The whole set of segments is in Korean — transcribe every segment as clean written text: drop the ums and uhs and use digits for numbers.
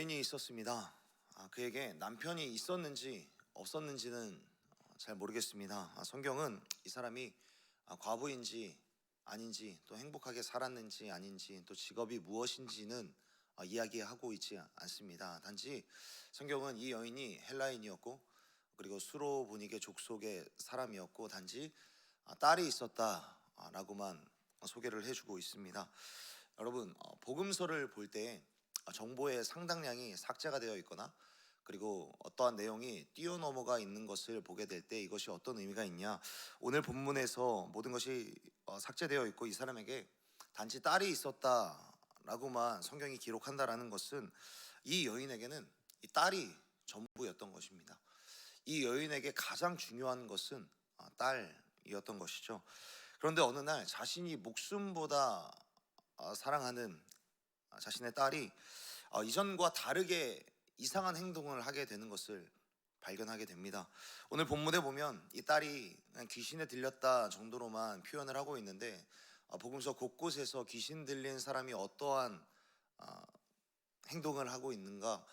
여인이 있었습니다. 그에게 남편이 있었는지 없었는지는 잘 모르겠습니다. 성경은 이 사람이 과부인지 아닌지, 또 행복하게 살았는지 아닌지, 또 직업이 무엇인지는 이야기하고 있지 않습니다. 단지 성경은 이 여인이 헬라인이었고, 그리고 수로보니게 족속의 사람이었고, 단지 딸이 있었다라고만 소개를 해주고 있습니다. 여러분, 복음서를 볼 때 정보의 상당량이 삭제가 되어 있거나, 그리고 어떠한 내용이 뛰어넘어가 있는 것을 보게 될 때 이것이 어떤 의미가 있냐, 오늘 본문에서 모든 것이 삭제되어 있고 이 사람에게 단지 딸이 있었다라고만 성경이 기록한다라는 것은 이 여인에게는 이 딸이 전부였던 것입니다. 이 여인에게 가장 중요한 것은 딸이었던 것이죠. 그런데 어느 날 자신이 목숨보다 사랑하는 자신의 딸이 이전과 다르게 이상한 행동을 하게 되는 것을 발견하게 됩니다. 오늘 본문에 보면 이 딸이 그냥 귀신에 들렸다 정도로만 표현을 하고 있는데, 복음서 곳곳에서 귀신 들린 사람이 어떠한 행동을 하고 있는가,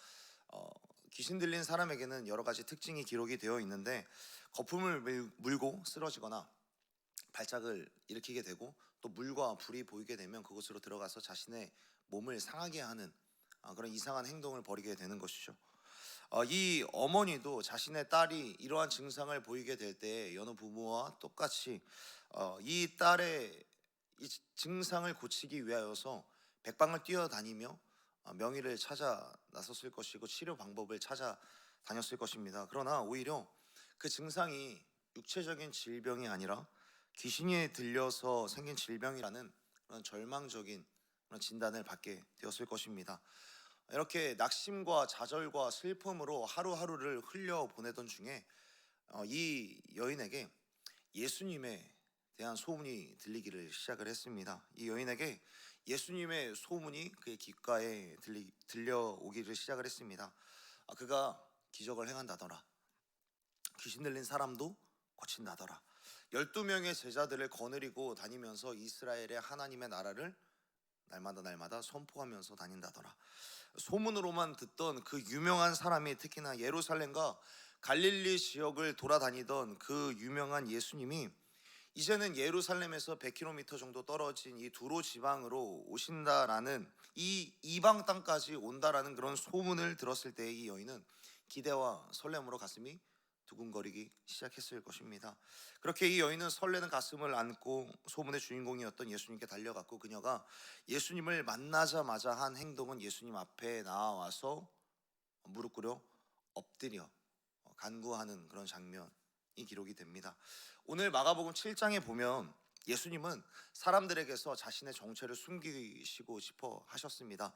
귀신 들린 사람에게는 여러 가지 특징이 기록이 되어 있는데, 거품을 물고 쓰러지거나 발작을 일으키게 되고, 또 물과 불이 보이게 되면 그곳으로 들어가서 자신의 몸을 상하게 하는 그런 이상한 행동을 벌이게 되는 것이죠. 이 어머니도 자신의 딸이 이러한 증상을 보이게 될 때 여느 부모와 똑같이 이 딸의 이 증상을 고치기 위하여서 백방을 뛰어다니며 명의를 찾아 나섰을 것이고 치료 방법을 찾아 다녔을 것입니다. 그러나 오히려 그 증상이 육체적인 질병이 아니라 귀신이 들려서 생긴 질병이라는 그런 절망적인 그런 진단을 받게 되었을 것입니다. 이렇게 낙심과 좌절과 슬픔으로 하루하루를 흘려보내던 중에 이 여인에게 예수님에 대한 소문이 들리기를 시작을 했습니다. 이 여인에게 예수님의 소문이 그의 귓가에 들려오기를 시작을 했습니다. 그가 기적을 행한다더라, 귀신 들린 사람도 고친다더라, 12명의 제자들을 거느리고 다니면서 이스라엘의 하나님의 나라를 날마다 선포하면서 다닌다더라. 소문으로만 듣던 그 유명한 사람이, 특히나 예루살렘과 갈릴리 지역을 돌아다니던 그 유명한 예수님이 이제는 예루살렘에서 100km 정도 떨어진 이 두로 지방으로 오신다라는, 이 이방 땅까지 온다라는 그런 소문을 들었을 때 이 여인은 기대와 설렘으로 가슴이 두근거리기 시작했을 것입니다. 그렇게 이 여인은 설레는 가슴을 안고 소문의 주인공이었던 예수님께 달려갔고, 그녀가 예수님을 만나자마자 한 행동은 예수님 앞에 나와서 무릎 꿇어 엎드려 간구하는 그런 장면이 기록이 됩니다. 오늘 마가복음 7장에 보면 예수님은 사람들에게서 자신의 정체를 숨기시고 싶어 하셨습니다.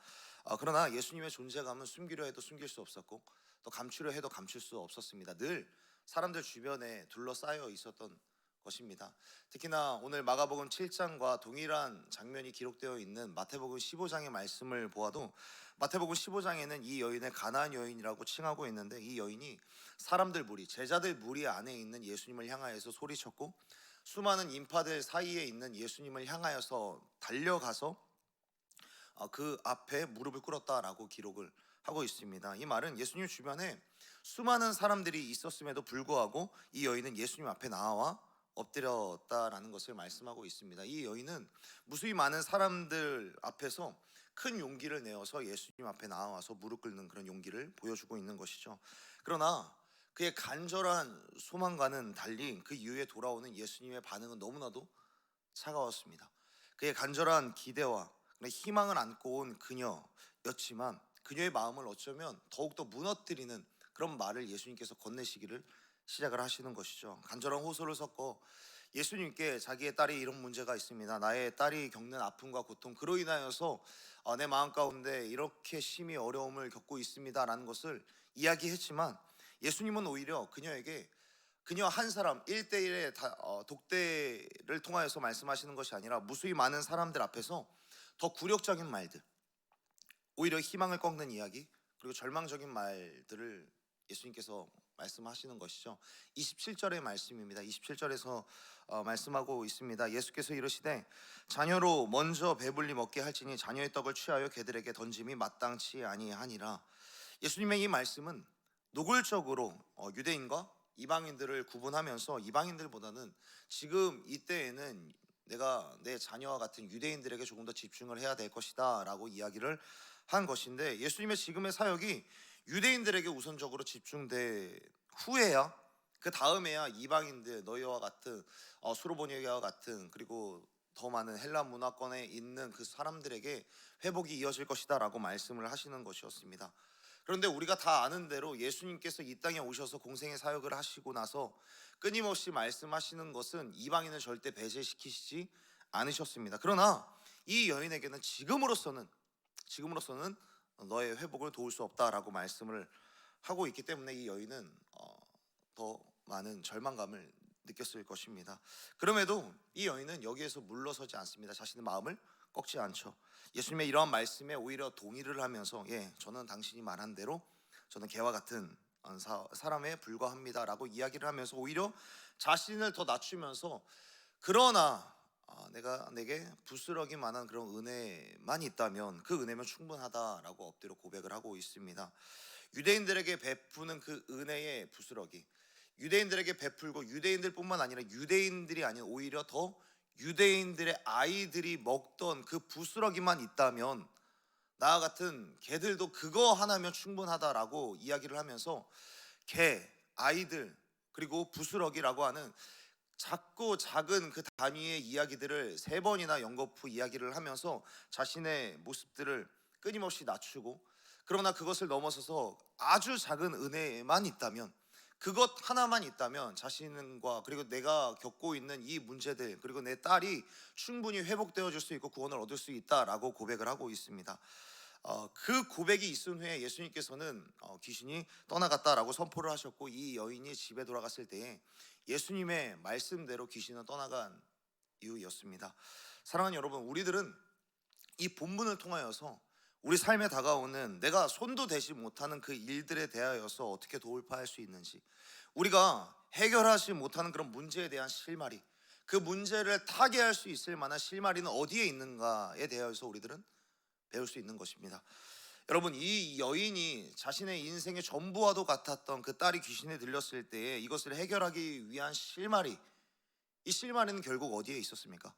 그러나 예수님의 존재감은 숨기려 해도 숨길 수 없었고, 또 감추려 해도 감출 수 없었습니다. 늘 사람들 주변에 둘러싸여 있었던 것입니다. 특히나 오늘 마가복음 7장과 동일한 장면이 기록되어 있는 마태복음 15장의 말씀을 보아도, 마태복음 15장에는 이 여인을 가나안 여인이라고 칭하고 있는데, 이 여인이 사람들 무리, 제자들 무리 안에 있는 예수님을 향하여서 소리쳤고, 수많은 인파들 사이에 있는 예수님을 향하여서 달려가서 그 앞에 무릎을 꿇었다라고 기록을 하고 있습니다. 이 말은 예수님 주변에 수많은 사람들이 있었음에도 불구하고 이 여인은 예수님 앞에 나와 엎드렸다라는 것을 말씀하고 있습니다. 이 여인은 무수히 많은 사람들 앞에서 큰 용기를 내어서 예수님 앞에 나와서 무릎 꿇는 그런 용기를 보여주고 있는 것이죠. 그러나 그의 간절한 소망과는 달리 그 이후에 돌아오는 예수님의 반응은 너무나도 차가웠습니다. 그의 간절한 기대와 희망을 안고 온 그녀였지만, 그녀의 마음을 어쩌면 더욱더 무너뜨리는 그런 말을 예수님께서 건네시기를 시작을 하시는 것이죠. 간절한 호소를 섞어 예수님께 자기의 딸이 이런 문제가 있습니다, 나의 딸이 겪는 아픔과 고통, 그로 인하여서 내 마음 가운데 이렇게 심히 어려움을 겪고 있습니다 라는 것을 이야기했지만, 예수님은 오히려 그녀에게 그녀 한 사람 1대1의 독대를 통하여서 말씀하시는 것이 아니라 무수히 많은 사람들 앞에서 더 굴욕적인 말들, 오히려 희망을 꺾는 이야기, 그리고 절망적인 말들을 예수님께서 말씀하시는 것이죠. 27절의 말씀입니다. 27절에서 말씀하고 있습니다. 예수께서 이르시되 자녀로 먼저 배불리 먹게 할지니 자녀의 떡을 취하여 개들에게 던짐이 마땅치 아니하니라. 예수님의 이 말씀은 노골적으로 유대인과 이방인들을 구분하면서 이방인들보다는 지금 이때에는 내가 내 자녀와 같은 유대인들에게 조금 더 집중을 해야 될 것이다 라고 이야기를 한 것인데, 예수님의 지금의 사역이 유대인들에게 우선적으로 집중된 후에야, 그 다음에야 이방인들, 너희와 같은 수로보니아와 같은, 그리고 더 많은 헬라 문화권에 있는 그 사람들에게 회복이 이어질 것이다 라고 말씀을 하시는 것이었습니다. 그런데 우리가 다 아는 대로 예수님께서 이 땅에 오셔서 공생의 사역을 하시고 나서 끊임없이 말씀하시는 것은 이방인을 절대 배제시키시지 않으셨습니다. 그러나 이 여인에게는 지금으로서는 너의 회복을 도울 수 없다라고 말씀을 하고 있기 때문에 이 여인은 더 많은 절망감을 느꼈을 것입니다. 그럼에도 이 여인은 여기에서 물러서지 않습니다. 자신의 마음을 꺾지 않죠. 예수님의 이러한 말씀에 오히려 동의를 하면서, 저는 당신이 말한 대로 저는 개와 같은 사람에 불과합니다 라고 이야기를 하면서 오히려 자신을 더 낮추면서, 그러나 내게 부스러기 만한 그런 은혜만 있다면 그 은혜면 충분하다라고 엎드려 고백을 하고 있습니다. 유대인들에게 베푸는 그 은혜의 부스러기, 유대인들에게 베풀고 유대인들뿐만 아니라 유대인들이 아닌 오히려 더 유대인들의 아이들이 먹던 그 부스러기만 있다면 나와 같은 개들도 그거 하나면 충분하다라고 이야기를 하면서 개, 아이들, 그리고 부스러기라고 하는 작고 작은 그 단위의 이야기들을 3번이나 연거푸 이야기를 하면서 자신의 모습들을 끊임없이 낮추고, 그러나 그것을 넘어서서 아주 작은 은혜만 있다면, 그것 하나만 있다면 자신과 그리고 내가 겪고 있는 이 문제들, 그리고 내 딸이 충분히 회복되어질 수 있고 구원을 얻을 수 있다라고 고백을 하고 있습니다. 그 고백이 있은 후에 예수님께서는 귀신이 떠나갔다라고 선포를 하셨고, 이 여인이 집에 돌아갔을 때에 예수님의 말씀대로 귀신은 떠나간 이유였습니다. 사랑하는 여러분, 우리들은 이 본문을 통하여서 우리 삶에 다가오는 내가 손도 대지 못하는 그 일들에 대하여서 어떻게 돌파할 수 있는지, 우리가 해결하지 못하는 그런 문제에 대한 실마리, 그 문제를 타개할 수 있을 만한 실마리는 어디에 있는가에 대하여서 우리들은 배울 수 있는 것입니다. 여러분, 이 여인이 자신의 인생의 전부와도 같았던 그 딸이 귀신에 들렸을 때에 이것을 해결하기 위한 실마리, 이 실마리는 결국 어디에 있었습니까?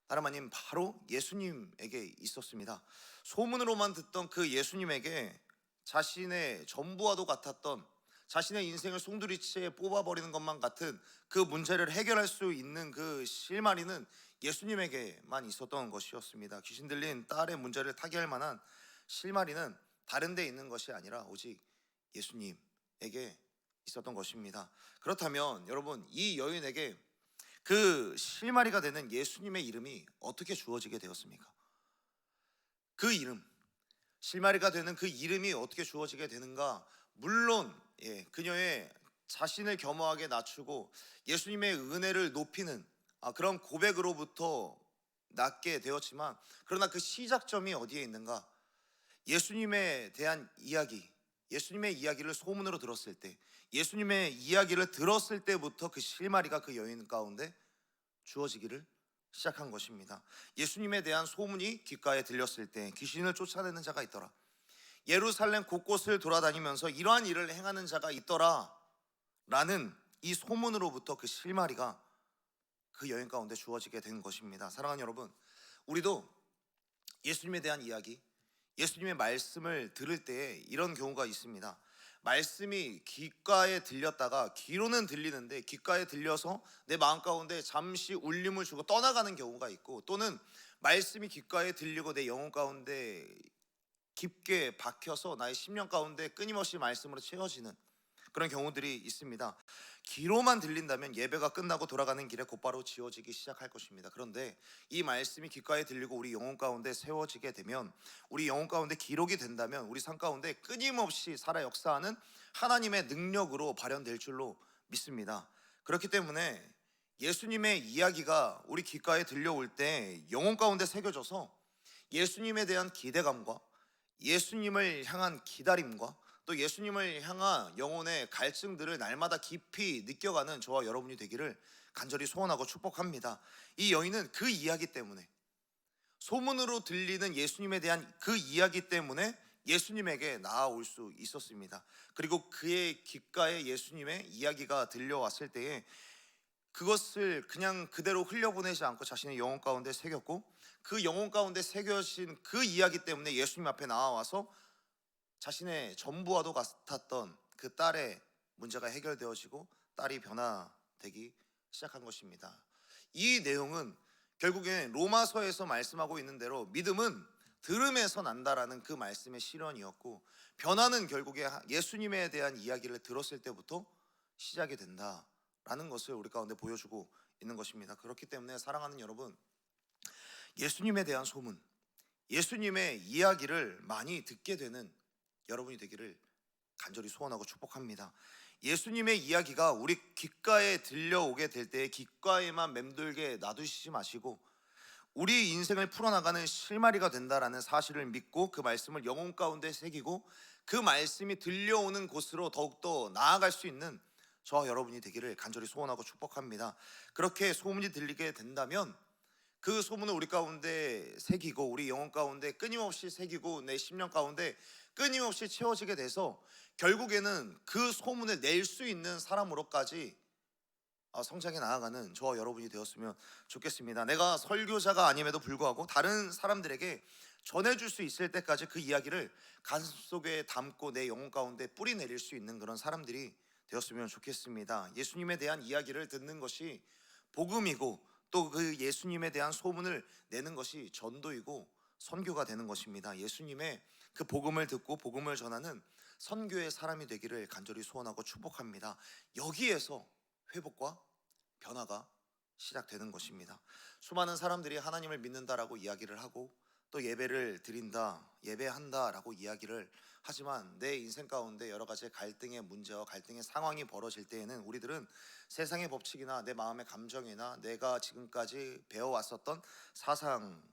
다름 아닌 바로 예수님에게 있었습니다. 소문으로만 듣던 그 예수님에게 자신의 전부와도 같았던, 자신의 인생을 송두리째 뽑아버리는 것만 같은 그 문제를 해결할 수 있는 그 실마리는 예수님에게만 있었던 것이었습니다. 귀신 들린 딸의 문제를 타개할 만한 실마리는 다른 데 있는 것이 아니라 오직 예수님에게 있었던 것입니다. 그렇다면 여러분, 이 여인에게 그 실마리가 되는 예수님의 이름이 어떻게 주어지게 되었습니까? 그 이름, 실마리가 되는 그 이름이 어떻게 주어지게 되는가? 물론 그녀의 자신을 겸허하게 낮추고 예수님의 은혜를 높이는 그런 고백으로부터 낳게 되었지만, 그러나 그 시작점이 어디에 있는가? 예수님에 대한 이야기, 예수님의 이야기를 소문으로 들었을 때, 예수님의 이야기를 들었을 때부터 그 실마리가 그 여인 가운데 주어지기를 시작한 것입니다. 예수님에 대한 소문이 귓가에 들렸을 때 귀신을 쫓아내는 자가 있더라, 예루살렘 곳곳을 돌아다니면서 이러한 일을 행하는 자가 있더라 라는 이 소문으로부터 그 실마리가 그 여인 가운데 주어지게 된 것입니다. 사랑하는 여러분, 우리도 예수님에 대한 이야기, 예수님의 말씀을 들을 때 이런 경우가 있습니다. 말씀이 귓가에 들렸다가, 귀로는 들리는데 귓가에 들려서 내 마음 가운데 잠시 울림을 주고 떠나가는 경우가 있고, 또는 말씀이 귓가에 들리고 내 영혼 가운데 깊게 박혀서 나의 심령 가운데 끊임없이 말씀으로 채워지는 그런 경우들이 있습니다. 귀로만 들린다면 예배가 끝나고 돌아가는 길에 곧바로 지워지기 시작할 것입니다. 그런데 이 말씀이 귓가에 들리고 우리 영혼 가운데 세워지게 되면, 우리 영혼 가운데 기록이 된다면 우리 삶 가운데 끊임없이 살아 역사하는 하나님의 능력으로 발현될 줄로 믿습니다. 그렇기 때문에 예수님의 이야기가 우리 귓가에 들려올 때 영혼 가운데 새겨져서 예수님에 대한 기대감과 예수님을 향한 기다림과 또 예수님을 향한 영혼의 갈증들을 날마다 깊이 느껴가는 저와 여러분이 되기를 간절히 소원하고 축복합니다. 이 여인은 그 이야기 때문에, 소문으로 들리는 예수님에 대한 그 이야기 때문에 예수님에게 나아올 수 있었습니다. 그리고 그의 귓가에 예수님의 이야기가 들려왔을 때에 그것을 그냥 그대로 흘려보내지 않고 자신의 영혼 가운데 새겼고, 그 영혼 가운데 새겨진 그 이야기 때문에 예수님 앞에 나와서 자신의 전부와도 같았던 그 딸의 문제가 해결되어지고 딸이 변화되기 시작한 것입니다. 이 내용은 결국엔 로마서에서 말씀하고 있는 대로 믿음은 들음에서 난다라는 그 말씀의 실현이었고, 변화는 결국에 예수님에 대한 이야기를 들었을 때부터 시작이 된다라는 것을 우리 가운데 보여주고 있는 것입니다. 그렇기 때문에 사랑하는 여러분, 예수님에 대한 소문, 예수님의 이야기를 많이 듣게 되는 여러분이 되기를 간절히 소원하고 축복합니다. 예수님의 이야기가 우리 귓가에 들려오게 될 때 귓가에만 맴돌게 놔두시지 마시고 우리 인생을 풀어나가는 실마리가 된다라는 사실을 믿고 그 말씀을 영혼 가운데 새기고 그 말씀이 들려오는 곳으로 더욱더 나아갈 수 있는 저와 여러분이 되기를 간절히 소원하고 축복합니다. 그렇게 소문이 들리게 된다면 그 소문을 우리 가운데 새기고 우리 영혼 가운데 끊임없이 새기고 내 심령 가운데 끊임없이 채워지게 돼서 결국에는 그 소문을 낼 수 있는 사람으로까지 성장해 나아가는 저와 여러분이 되었으면 좋겠습니다. 내가 설교자가 아님에도 불구하고 다른 사람들에게 전해줄 수 있을 때까지 그 이야기를 가슴속에 담고 내 영혼 가운데 뿌리 내릴 수 있는 그런 사람들이 되었으면 좋겠습니다. 예수님에 대한 이야기를 듣는 것이 복음이고 또 그 예수님에 대한 소문을 내는 것이 전도이고 선교가 되는 것입니다. 예수님의 그 복음을 듣고 복음을 전하는 선교의 사람이 되기를 간절히 소원하고 축복합니다. 여기에서 회복과 변화가 시작되는 것입니다. 수많은 사람들이 하나님을 믿는다라고 이야기를 하고 또 예배를 드린다, 예배한다라고 이야기를 하지만 내 인생 가운데 여러 가지 갈등의 문제와 갈등의 상황이 벌어질 때에는 우리들은 세상의 법칙이나 내 마음의 감정이나 내가 지금까지 배워왔었던 사상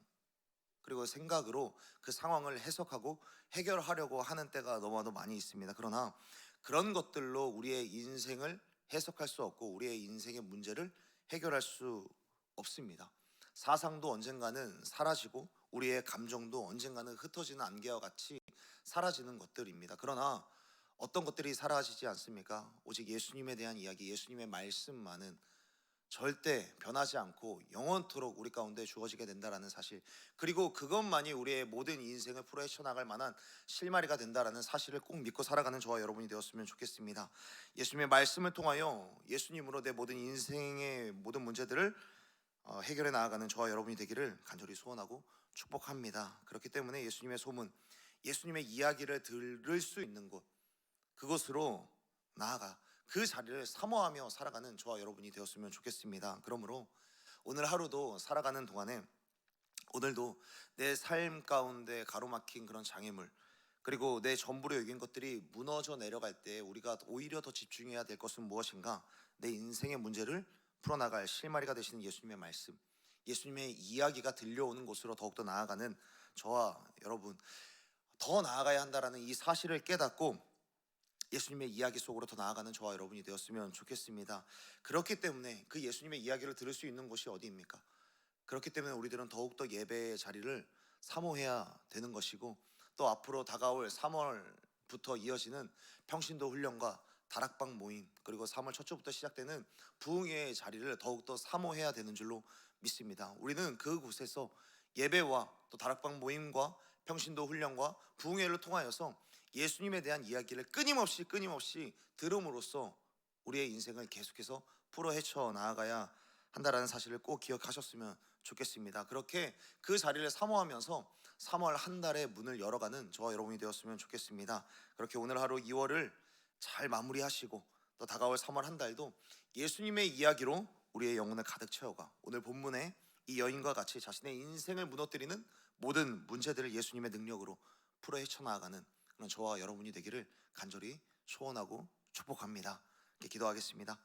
그리고 생각으로 그 상황을 해석하고 해결하려고 하는 때가 너무나도 많이 있습니다. 그러나 그런 것들로 우리의 인생을 해석할 수 없고 우리의 인생의 문제를 해결할 수 없습니다. 사상도 언젠가는 사라지고 우리의 감정도 언젠가는 흩어지는 안개와 같이 사라지는 것들입니다. 그러나 어떤 것들이 사라지지 않습니까? 오직 예수님에 대한 이야기, 예수님의 말씀만은 절대 변하지 않고 영원토록 우리 가운데 주어지게 된다라는 사실, 그리고 그것만이 우리의 모든 인생을 풀어 헤쳐나갈 만한 실마리가 된다라는 사실을 꼭 믿고 살아가는 저와 여러분이 되었으면 좋겠습니다. 예수님의 말씀을 통하여 예수님으로 내 모든 인생의 모든 문제들을 해결해 나아가는 저와 여러분이 되기를 간절히 소원하고 축복합니다. 그렇기 때문에 예수님의 소문, 예수님의 이야기를 들을 수 있는 곳, 그곳으로 나아가 그 자리를 사모하며 살아가는 저와 여러분이 되었으면 좋겠습니다. 그러므로 오늘 하루도 살아가는 동안에 오늘도 내 삶 가운데 가로막힌 그런 장애물, 그리고 내 전부로 여긴 것들이 무너져 내려갈 때 우리가 오히려 더 집중해야 될 것은 무엇인가? 내 인생의 문제를 풀어나갈 실마리가 되시는 예수님의 말씀, 예수님의 이야기가 들려오는 곳으로 더욱더 나아가는 저와 여러분, 더 나아가야 한다라는 이 사실을 깨닫고 예수님의 이야기 속으로 더 나아가는 저와 여러분이 되었으면 좋겠습니다. 그렇기 때문에 그 예수님의 이야기를 들을 수 있는 곳이 어디입니까? 그렇기 때문에 우리들은 더욱더 예배의 자리를 사모해야 되는 것이고, 또 앞으로 다가올 3월부터 이어지는 평신도 훈련과 다락방 모임, 그리고 3월 첫 주부터 시작되는 부흥회의 자리를 더욱더 사모해야 되는 줄로 믿습니다. 우리는 그곳에서 예배와 또 다락방 모임과 평신도 훈련과 부흥회를 통하여서 예수님에 대한 이야기를 끊임없이 들음으로써 우리의 인생을 계속해서 풀어 헤쳐 나아가야 한다라는 사실을 꼭 기억하셨으면 좋겠습니다. 그렇게 그 자리를 사모하면서 3월 한 달의 문을 열어가는 저와 여러분이 되었으면 좋겠습니다. 그렇게 오늘 하루 2월을 잘 마무리하시고 또 다가올 3월 한 달도 예수님의 이야기로 우리의 영혼을 가득 채워가 오늘 본문에 이 여인과 같이 자신의 인생을 무너뜨리는 모든 문제들을 예수님의 능력으로 풀어 헤쳐나가는 그런 저와 여러분이 되기를 간절히 소원하고 축복합니다. 이렇게 기도하겠습니다.